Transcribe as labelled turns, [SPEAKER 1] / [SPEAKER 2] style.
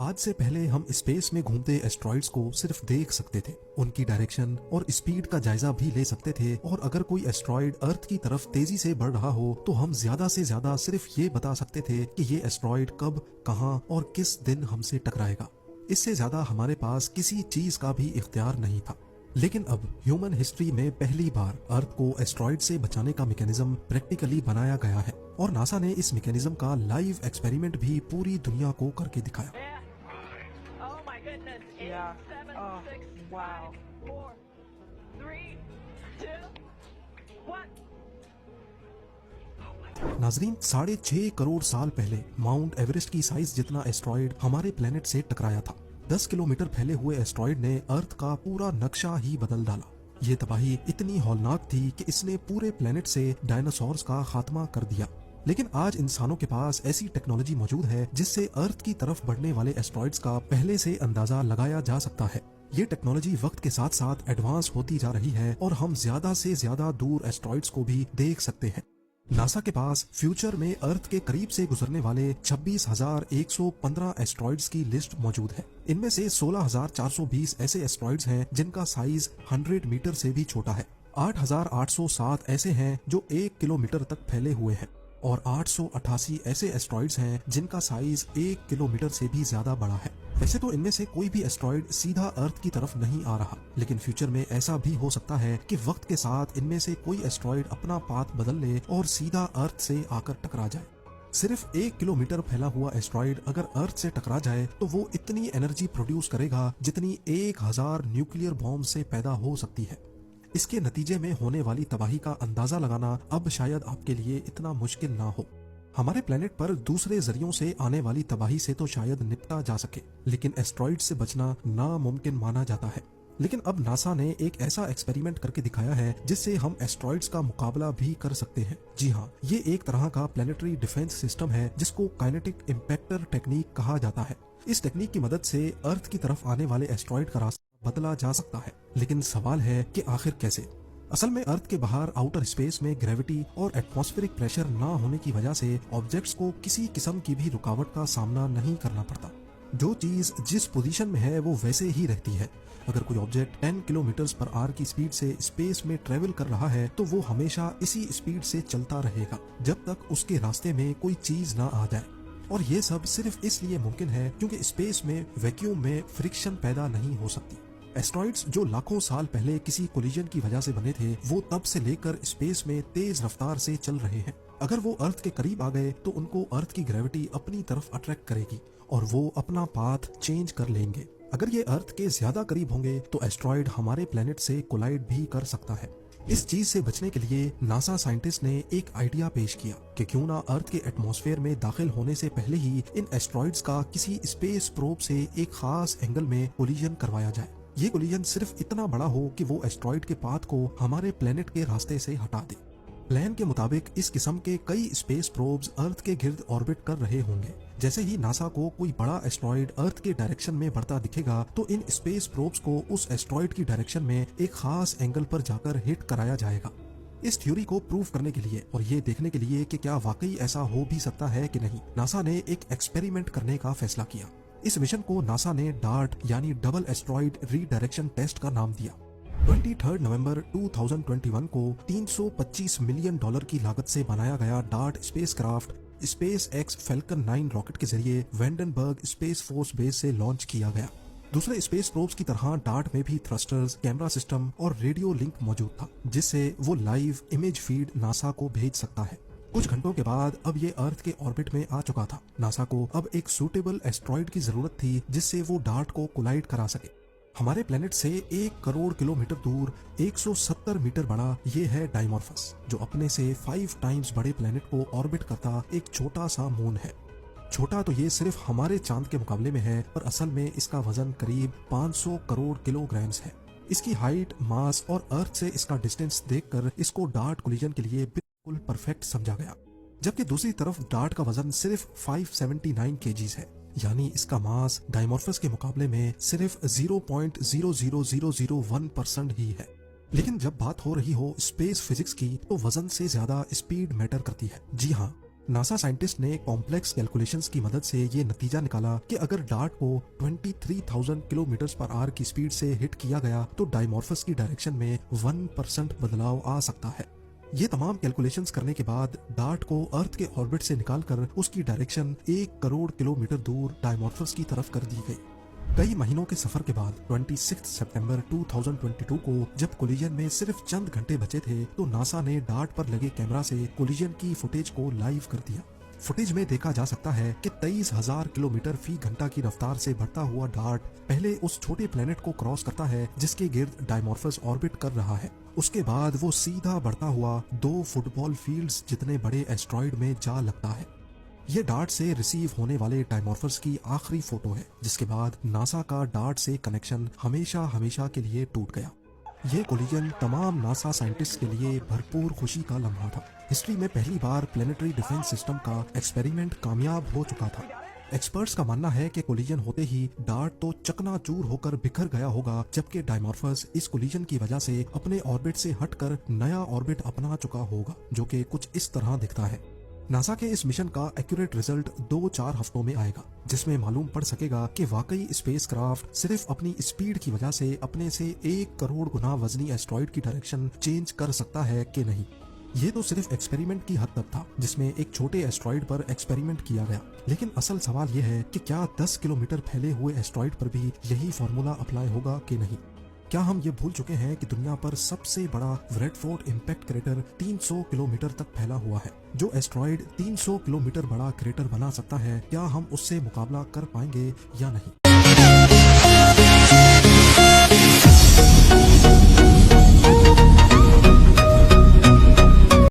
[SPEAKER 1] आज से पहले हम स्पेस में घूमते एस्ट्रॉइड्स को सिर्फ देख सकते थे, उनकी डायरेक्शन और स्पीड का जायजा भी ले सकते थे, और अगर कोई एस्ट्रॉइड अर्थ की तरफ तेजी से बढ़ रहा हो तो हम ज्यादा से ज्यादा सिर्फ ये बता सकते थे कि ये एस्ट्रॉइड कब, कहां और किस दिन हमसे टकराएगा। इससे ज्यादा हमारे पास किसी चीज का भी इख्तियार नहीं था। लेकिन अब ह्यूमन हिस्ट्री में पहली बार अर्थ को एस्ट्रॉइड से बचाने का मैकेनिज्म प्रैक्टिकली बनाया गया है, और नासा ने इस मैकेनिज्म का लाइव एक्सपेरिमेंट भी पूरी दुनिया को करके दिखाया।
[SPEAKER 2] Yeah. Oh, wow.
[SPEAKER 1] नाजरीन, 6.5 करोड़ साल पहले माउंट एवरेस्ट की साइज जितना एस्ट्रॉइड हमारे प्लेनेट से टकराया था। 10 किलोमीटर फैले हुए एस्ट्रॉइड ने अर्थ का पूरा नक्शा ही बदल डाला। ये तबाही इतनी हौलनाक थी कि इसने पूरे प्लेनेट से डायनासोर्स का खात्मा कर दिया। लेकिन आज इंसानों के पास ऐसी टेक्नोलॉजी मौजूद है जिससे अर्थ की तरफ बढ़ने वाले एस्ट्रॉइड्स का पहले से अंदाजा लगाया जा सकता है। ये टेक्नोलॉजी वक्त के साथ साथ एडवांस होती जा रही है और हम ज्यादा से ज्यादा दूर एस्ट्रॉइड्स को भी देख सकते हैं। नासा के पास फ्यूचर में अर्थ के करीब से गुजरने वाले 26,115 एस्ट्रॉइड्स की लिस्ट मौजूद है। इनमें से 16,420 ऐसे एस्ट्रॉइड्स हैं जिनका साइज 100 मीटर से भी छोटा है। 8,807 ऐसे हैं जो 1 किलोमीटर तक फैले हुए हैं, और 888 ऐसे एस्ट्रॉइड्स हैं जिनका साइज 1 किलोमीटर से भी ज्यादा बड़ा है। वैसे तो इनमें से कोई भी एस्ट्रॉइड सीधा अर्थ की तरफ नहीं आ रहा, लेकिन फ्यूचर में ऐसा भी हो सकता है कि वक्त के साथ इनमें से कोई एस्ट्रॉइड अपना पाथ बदल ले और सीधा अर्थ से आकर टकरा जाए। सिर्फ 1 किलोमीटर फैला हुआ एस्ट्रॉइड अगर अर्थ से टकरा जाए तो वो इतनी एनर्जी प्रोड्यूस करेगा जितनी 1000 न्यूक्लियर बॉम्ब से पैदा हो सकती है। इसके नतीजे में होने वाली तबाही का अंदाजा लगाना अब शायद आपके लिए इतना मुश्किल ना हो। हमारे प्लेनेट पर दूसरे जरियों से आने वाली तबाही से तो शायद निपटा जा सके, लेकिन एस्ट्रॉइड से बचना नामुमकिन माना जाता है। लेकिन अब नासा ने एक ऐसा एक्सपेरिमेंट करके दिखाया है जिससे हम एस्ट्रॉइड्स का मुकाबला भी कर सकते हैं। जी हाँ, ये एक तरह का प्लेनेटरी डिफेंस सिस्टम है जिसको काइनेटिक इम्पैक्टर टेक्निक कहा जाता है। इस टेक्निक की मदद से अर्थ की तरफ आने वाले एस्ट्रॉइड का रास्ता बदला जा सकता है। लेकिन सवाल है कि आखिर कैसे? असल में अर्थ के बाहर आउटर स्पेस में ग्रेविटी और एटमॉस्फेरिक प्रेशर ना होने की वजह से ऑब्जेक्ट्स को किसी किस्म की भी रुकावट का सामना नहीं करना पड़ता। जो चीज जिस पोजीशन में है वो वैसे ही रहती है। अगर कोई ऑब्जेक्ट 10 किलोमीटर पर आवर की स्पीड से स्पेस में ट्रेवल कर रहा है तो वो हमेशा इसी स्पीड से चलता रहेगा जब तक उसके रास्ते में कोई चीज ना आ जाए। और ये सब सिर्फ इसलिए मुमकिन है क्योंकि स्पेस में वैक्यूम में फ्रिक्शन पैदा नहीं हो सकती। एस्ट्रॉइड्स जो लाखों साल पहले किसी कोलिजन की वजह से बने थे, वो तब से लेकर स्पेस में तेज रफ्तार से चल रहे हैं। अगर वो अर्थ के करीब आ गए तो उनको अर्थ की ग्रेविटी अपनी तरफ अट्रैक्ट करेगी और वो अपना पाथ चेंज कर लेंगे। अगर ये अर्थ के ज्यादा करीब होंगे तो एस्ट्रॉइड हमारे प्लेनेट से कोलाइड भी कर सकता है। इस चीज से बचने के लिए नासा साइंटिस्ट ने एक आइडिया पेश किया कि क्यों ना अर्थ के एटमॉस्फेयर में दाखिल होने से पहले ही इन एस्ट्रॉइड्स का किसी स्पेस प्रोब से एक खास एंगल में कोलिजन करवाया जाए। ये कोलिजन सिर्फ इतना बड़ा हो कि वो एस्ट्रॉइड के पाथ को हमारे प्लेनेट के रास्ते से हटा दे। प्लान के मुताबिक इस किस्म के कई स्पेस प्रोब्स अर्थ के गिर्द ऑर्बिट कर रहे होंगे। जैसे ही नासा को कोई बड़ा एस्ट्रॉइड अर्थ के डायरेक्शन में बढ़ता दिखेगा तो इन स्पेस प्रोब्स को उस एस्ट्रॉइड की डायरेक्शन में एक खास एंगल पर जाकर हिट कराया जाएगा। इस थ्योरी को प्रूव करने के लिए और ये देखने के लिए कि क्या वाकई ऐसा हो भी सकता है कि नहीं, नासा ने एक एक्सपेरिमेंट करने का फैसला किया। इस मिशन को नासा ने डार्ट यानी डबल एस्ट्रॉइड रीडायरेक्शन टेस्ट का नाम दिया। 23 नवंबर 2021 को $325 मिलियन की लागत से बनाया गया dart spacecraft space x falcon 9 rocket के जरिए वेंडनबर्ग स्पेस फोर्स बेस से लॉन्च किया गया। दूसरे स्पेस प्रोब्स की तरह डार्ट में भी थ्रस्टर्स, कैमरा सिस्टम और रेडियो लिंक मौजूद था जिससे वो लाइव इमेज फीड नासा को भेज सकता है। कुछ घंटों के बाद अब ये अर्थ के ऑर्बिट में आ चुका था। नासा को अब एक सूटेबल एस्ट्रॉइड की जरूरत थी जिससे वो डार्ट को कोलाइड करा सके। हमारे प्लेनेट से 1 करोड़ किलोमीटर दूर 170 मीटर बड़ा ये है डाइमॉर्फस, जो अपने से 5 टाइम्स बड़े प्लेनेट को ऑर्बिट करता एक छोटा सा मून है। छोटा तो ये सिर्फ हमारे चांद के मुकाबले में है, पर असल में इसका वजन करीब 500 करोड़ किलोग्राम्स है। इसकी हाइट, मास और अर्थ से इसका डिस्टेंस देखकर इसको डार्ट कोलिजन के लिए बिल्कुल परफेक्ट समझा गया। जबकि दूसरी तरफ डार्ट का वजन सिर्फ 579 केजीज है, यानी इसका मास डाइमॉर्फस के मुकाबले में सिर्फ 0.00001% ही है। लेकिन जब बात हो रही हो स्पेस फिजिक्स की तो वजन से ज्यादा स्पीड मैटर करती है। जी हाँ, नासा साइंटिस्ट ने कॉम्प्लेक्स कैलकुलेशंस की मदद से ये नतीजा निकाला कि अगर डार्ट को 23,000 किलोमीटर पर आवर की स्पीड से हिट किया गया तो डायमॉर्फस की डायरेक्शन में 1% बदलाव आ सकता है। ये तमाम कैलकुलेशंस करने के बाद डार्ट को अर्थ के ऑर्बिट से निकालकर उसकी डायरेक्शन 1 करोड़ किलोमीटर दूर डायमॉर्फस की तरफ कर दी गई। कई महीनों के सफर के बाद 26 सितंबर 2022 को जब कोलिजन में सिर्फ चंद घंटे बचे थे तो नासा ने डार्ट पर लगे कैमरा से कोलिजन की फुटेज को लाइव कर दिया। फुटेज में देखा जा सकता है कि 23,000 किलोमीटर फी घंटा की रफ्तार से बढ़ता हुआ डार्ट पहले उस छोटे प्लेनेट को क्रॉस करता है जिसके गिर्द डायमॉर्फस ऑर्बिट कर रहा है। उसके बाद वो सीधा बढ़ता हुआ 2 फुटबॉल फील्ड्स जितने बड़े एस्ट्रॉइड में जा लगता है। ये डार्ट से रिसीव होने वाले डायमॉर्फस की आखिरी फोटो है, जिसके बाद नासा का डार्ट से कनेक्शन हमेशा हमेशा के लिए टूट गया। ये कोलिजन तमाम नासा साइंटिस्ट के लिए भरपूर खुशी का लम्हा था। हिस्ट्री में पहली बार प्लेनेटरी डिफेंस सिस्टम का एक्सपेरिमेंट कामयाब हो चुका था। एक्सपर्ट्स का मानना है कि कोलिजन होते ही डार्ट तो चकनाचूर होकर बिखर गया होगा, जबकि डायमॉर्फस इस कोलिजन की वजह से अपने ऑर्बिट से हटकर नया ऑर्बिट अपना चुका होगा, जो कि कुछ इस तरह दिखता है। नासा के इस मिशन का एक्यूरेट रिजल्ट 2-4 हफ्तों में आएगा, जिसमें मालूम पड़ सकेगा कि वाकई स्पेसक्राफ्ट सिर्फ अपनी स्पीड की वजह से अपने से 1 करोड़ गुना वजनी एस्ट्रॉइड की डायरेक्शन चेंज कर सकता है कि नहीं। ये तो सिर्फ एक्सपेरिमेंट की हद तक था, जिसमें एक छोटे एस्ट्रॉइड पर एक्सपेरिमेंट किया गया, लेकिन असल सवाल यह है कि क्या 10 किलोमीटर फैले हुए एस्ट्रॉइड पर भी यही फॉर्मूला अप्लाई होगा कि नहीं। क्या हम ये भूल चुके हैं कि दुनिया पर सबसे बड़ा ब्रैडफोर्ड इम्पैक्ट क्रेटर 300 किलोमीटर तक फैला हुआ है। जो एस्ट्रॉइड 300 किलोमीटर बड़ा क्रेटर बना सकता है, क्या हम उससे मुकाबला कर पाएंगे या नहीं।